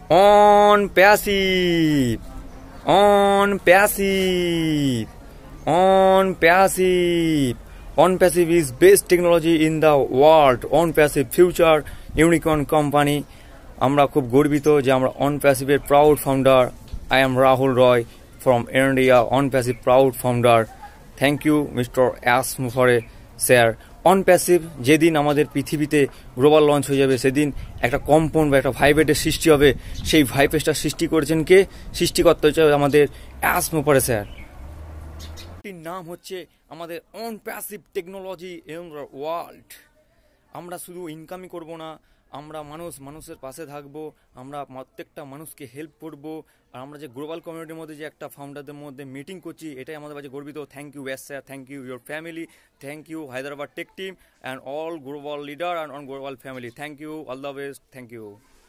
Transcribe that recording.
On passive, on passive, on passive. On passive is best technology in the world. On passive future unicorn company. আমরা খুব গর্বিত যে আমরা on প্যাসিভের proud founder. I am Rahul Roy from India, on passive proud founder. Thank you mister অ্যাস মুফারে sir. On passive যেদিন আমাদের পৃথিবীতে গ্লোবাল লঞ্চ হয়ে যাবে সেদিন একটা কম্পন বা একটা ভাইব্রেটের সৃষ্টি হবে। সেই ভাইব্রেটটা সৃষ্টি করেছেন কে? সৃষ্টিকর্তা হচ্ছে আমাদের অ্যাস মুফারে স্যার। এটির নাম হচ্ছে আমাদের on passive technology in the world. আমরা শুধু ইনকামই করব না, আমরা মানুষের পাশে থাকবো, আমরা প্রত্যেকটা মানুষকে হেল্প করব। আর আমরা যে গ্লোবাল কমিউনিটির মধ্যে যে একটা ফাউন্ডারদের মধ্যে মিটিং করছি, এটাই আমাদের কাছে গর্বিত। Thank you S sir, thank you your family, thank you Hyderabad tech team and all global leader and on global family. Thank you, all the best, thank you.